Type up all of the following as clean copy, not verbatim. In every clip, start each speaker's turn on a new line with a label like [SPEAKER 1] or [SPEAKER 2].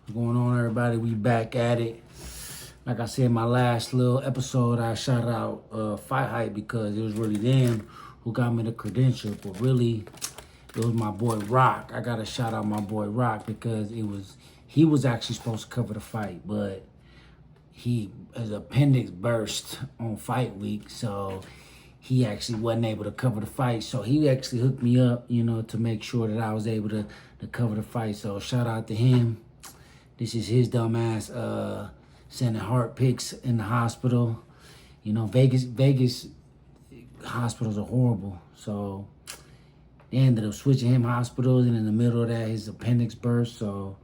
[SPEAKER 1] What's going on, everybody? We back at it. Like I said in my last little episode, I shout out Fight Hype because it was really them who got me the credential. But really, it was my boy Rock. I gotta shout out my boy Rock because he was actually supposed to cover the fight, but his appendix burst on fight week, so he actually wasn't able to cover the fight. So he actually hooked me up, to make sure that I was able to cover the fight. So shout out to him. This is his dumb ass sending heart pics in the hospital. Vegas hospitals are horrible. So they ended up switching him hospitals, and in the middle of that, his appendix burst. So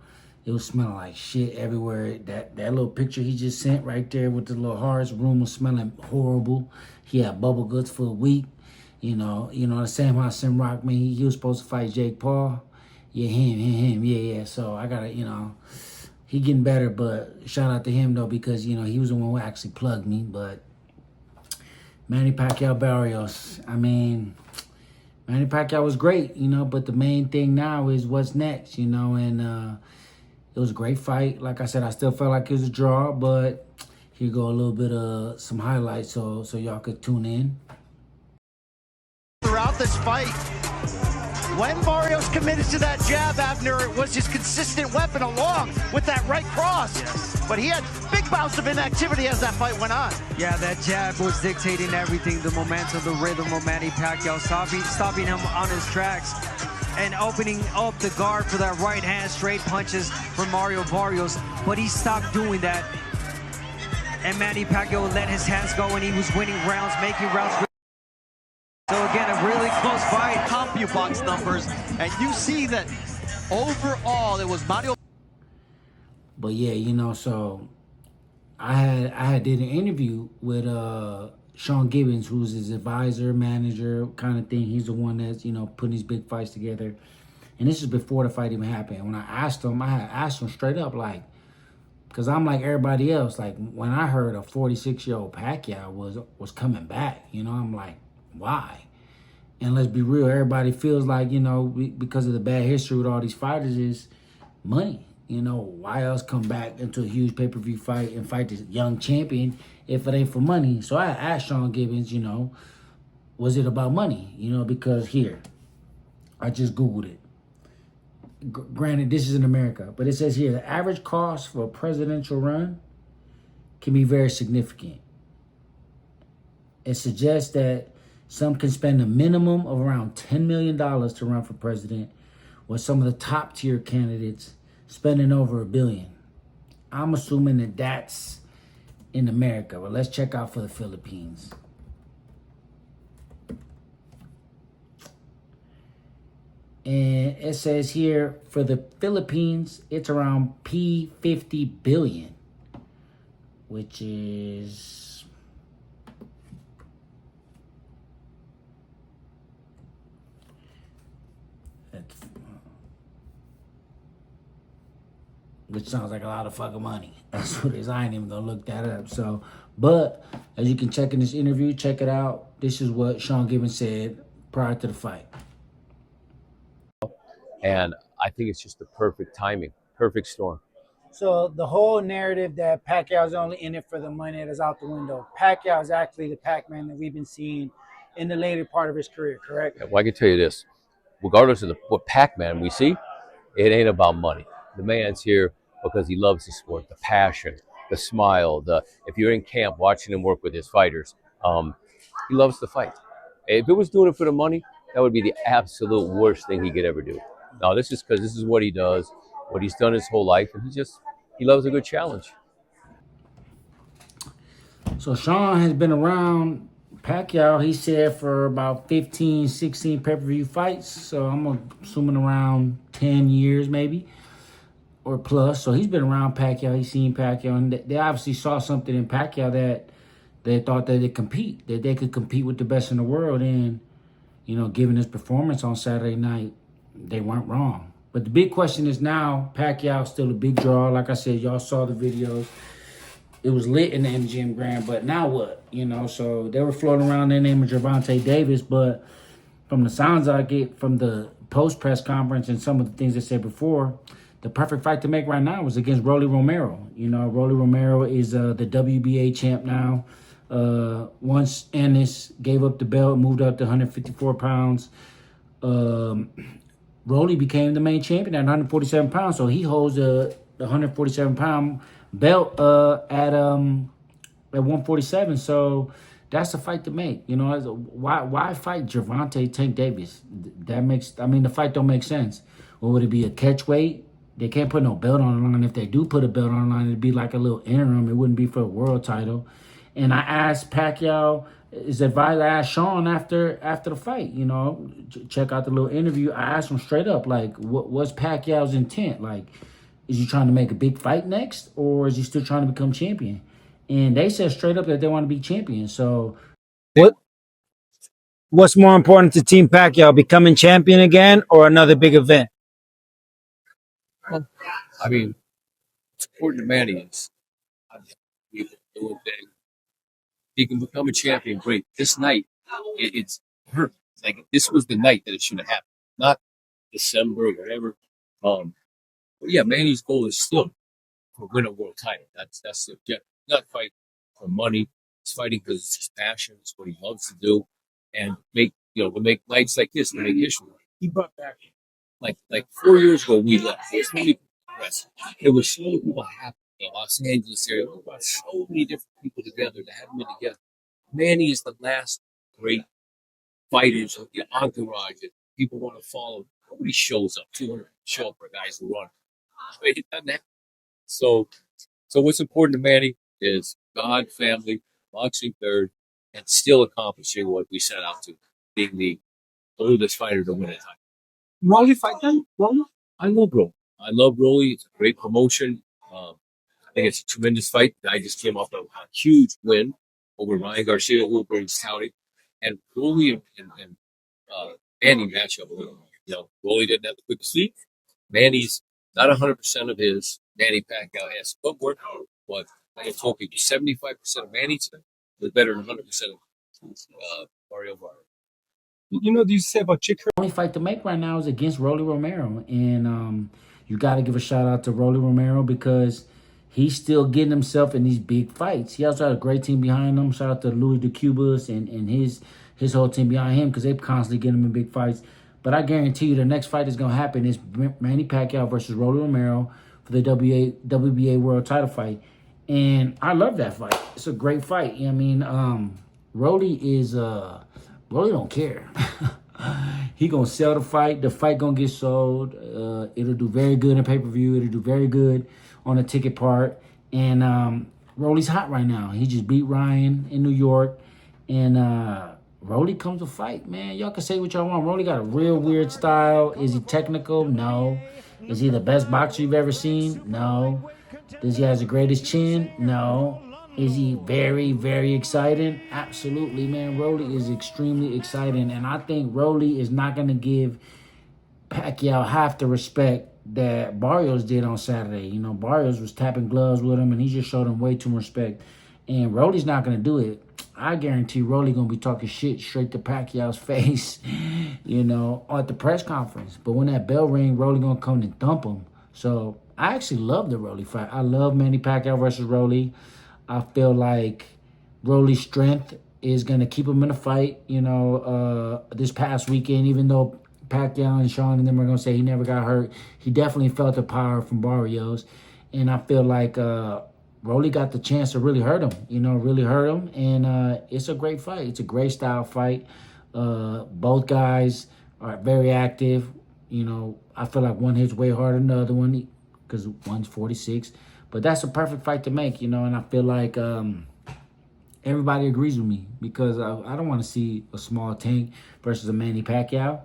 [SPEAKER 1] it was smelling like shit everywhere. That little picture he just sent right there with the little hearts, room was smelling horrible. He had bubble guts for a week. The same how Sim Rock, man, he was supposed to fight Jake Paul. Yeah, him. Yeah. So I gotta, he getting better, but shout out to him though, because he was the one who actually plugged me. But Manny Pacquiao Barrios, Manny Pacquiao was great, but the main thing now is what's next, and it was a great fight. Like I said, I still felt like it was a draw, but here go a little bit of some highlights so y'all could tune in.
[SPEAKER 2] Throughout this fight, when Barrios committed to that jab, Abner, it was his consistent weapon along with that right cross. Yes. But he had big bouts of inactivity as that fight went on.
[SPEAKER 3] Yeah, that jab was dictating everything, the momentum, the rhythm of Manny Pacquiao, stopping him on his tracks and opening up the guard for that right hand straight punches from Mario Barrios. But he stopped doing that. And Manny Pacquiao let his hands go, and he was winning rounds, making rounds. So again, a really close fight.
[SPEAKER 2] CompuBox numbers, and you see that overall it was Mario.
[SPEAKER 1] But yeah, so I had did an interview with Sean Gibbons, who's his advisor, manager, kind of thing. He's the one that's putting these big fights together. And this is before the fight even happened. When I asked him, I had asked him straight up, like, because I'm like everybody else. Like, when I heard a 46-year-old Pacquiao was coming back, I'm like, why? And let's be real, everybody feels like, because of the bad history with all these fighters, is money. Why else come back into a huge pay-per-view fight and fight this young champion if it ain't for money? So I asked Sean Gibbons, was it about money? Because here, I just Googled it. Granted, this is in America, but it says here, the average cost for a presidential run can be very significant. It suggests that some can spend a minimum of around $10 million to run for president, with some of the top tier candidates spending over $1 billion. I'm assuming that that's in America, but let's check out for the Philippines. And it says here, for the Philippines, it's around P50 billion, which is which sounds like a lot of fucking money. That's what it is. I ain't even gonna look that up. So, but as you can check in this interview, check it out. This is what Sean Gibbons said prior to the fight.
[SPEAKER 4] And I think it's just the perfect timing, perfect storm.
[SPEAKER 1] So the whole narrative that Pacquiao's only in it for the money is out the window. Pacquiao is actually the PacMan that we've been seeing in the later part of his career, correct?
[SPEAKER 4] Well, I can tell you this, regardless of what PacMan we see, it ain't about money. The man's here because he loves the sport, the passion, the smile, if you're in camp watching him work with his fighters, he loves to fight. If it was doing it for the money, that would be the absolute worst thing he could ever do. No, this is because this is what he does, what he's done his whole life, and he loves a good challenge.
[SPEAKER 1] So Sean has been around Pacquiao, he said, for about 15, 16 pay-per-view fights. So I'm assuming around 10 years maybe or plus. So he's been around Pacquiao. He's seen Pacquiao. And they obviously saw something in Pacquiao that they thought that they could compete with the best in the world. And, given his performance on Saturday night, they weren't wrong. But the big question is now, Pacquiao still a big draw. Like I said, y'all saw the videos. It was lit in the MGM Grand, but now what? So they were floating around their name of Gervonta Davis, but from the sounds I get from the post-press conference and some of the things they said before, the perfect fight to make right now was against Rollie Romero. You know, Rollie Romero is the WBA champ now. Once Ennis gave up the belt, moved up to 154 pounds, Rollie became the main champion at 147 pounds. So he holds the 147 pound belt at 147. So that's a fight to make. You know, why fight Gervonta Tank Davis? The fight don't make sense. Or would it be a catch weight? They can't put no belt on the line. If they do put a belt on the line, it'd be like a little interim. It wouldn't be for a world title. And I asked Pacquiao, his advisor, I asked Sean after the fight, you know, check out the little interview. I asked him straight up, like, what's Pacquiao's intent? Like, is he trying to make a big fight next, or is he still trying to become champion? And they said straight up that they want to be champion. So
[SPEAKER 5] What's more important to Team Pacquiao, becoming champion again or another big event?
[SPEAKER 4] Well, I mean, it's important to Manny is people doing things. He can become a champion, great. This night, it's perfect. Like this was the night that it should have happened, not December or whatever. But yeah, Manny's goal is still to win a world title. That's the objective. Not fight for money. He's fighting because it's his passion. It's what he loves to do, and to make nights like this, to make history. He brought back like 4 years ago. We left. There's so many people. There was so many people happy in the Los Angeles area. We brought so many different people together to have them together. Manny is the last great fighters of the entourage that people want to follow. Nobody shows up. 200 show up for guys who run. It doesn't happen. So what's important to Manny is God, family, boxing third, and still accomplishing what we set out to, being the oldest fighter to win a title.
[SPEAKER 5] Rollie fight then? Rollie?
[SPEAKER 4] I love Rollie. I love Rollie. It's a great promotion. I think it's a tremendous fight. I just came off a huge win over Ryan Garcia, who brings County, and Rollie and Manny match up. Rollie didn't have the quickest feet. Manny's not 100% of his Manny Pacquiao has footwork, but I am talking 75% of Manny's was better than 100% of Barrios.
[SPEAKER 5] You know, do you say about Chick?
[SPEAKER 1] only fight to make right now is against Rollie Romero. And you got to give a shout out to Rollie Romero because he's still getting himself in these big fights. He also had a great team behind him. Shout out to Louis de Cubas and his whole team behind him because they constantly get him in big fights. But I guarantee you the next fight that's going to happen is Manny Pacquiao versus Rollie Romero for the WBA world title fight. And I love that fight. It's a great fight. I mean, Rollie don't care. He gonna sell the fight. The fight gonna get sold. It'll do very good in pay-per-view. It'll do very good on the ticket part. And Rollie's hot right now. He just beat Ryan in New York. And Rollie comes to fight, man. Y'all can say what y'all want. Rollie got a real weird style. Is he technical? No. Is he the best boxer you've ever seen? No. Does he have the greatest chin? No. Is he very, very exciting? Absolutely, man. Rollie is extremely exciting. And I think Rollie is not going to give Pacquiao half the respect that Barrios did on Saturday. You know, Barrios was tapping gloves with him, and he just showed him way too much respect. And Rollie's not going to do it. I guarantee Rollie going to be talking shit straight to Pacquiao's face, you know, at the press conference. But when that bell ring, Rollie going to come and thump him. So I actually love the Rollie fight. I love Manny Pacquiao versus Rollie. I feel like Rollie's strength is going to keep him in a fight, you know, this past weekend, even though Pacquiao and Sean and them are going to say he never got hurt. He definitely felt the power from Barrios. And I feel like Rollie got the chance to really hurt him, And it's a great fight. It's a great style fight. Both guys are very active. You know, I feel like one hits way harder than the other one because one's 46. But that's a perfect fight to make, you know, and I feel like everybody agrees with me because I don't want to see a small Tank versus a Manny Pacquiao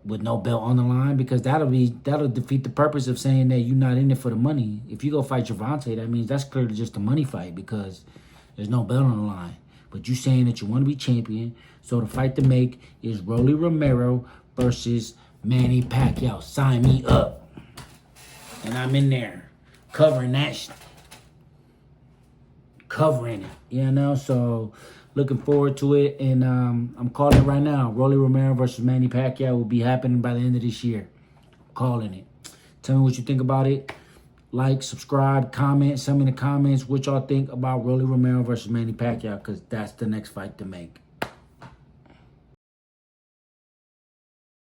[SPEAKER 1] with no belt on the line because that'll defeat the purpose of saying that you're not in it for the money. If you go fight Gervonta, that means that's clearly just a money fight because there's no belt on the line. But you're saying that you want to be champion, so the fight to make is Rollie Romero versus Manny Pacquiao. Sign me up. And I'm in there. Covering that, covering it, you know. So looking forward to it, and I'm calling it right now. Rollie Romero versus Manny Pacquiao will be happening by the end of this year. I'm calling it. Tell me what you think about it. Like, subscribe, comment. Send me in the comments what y'all think about Rollie Romero versus Manny Pacquiao, because that's the next fight to make.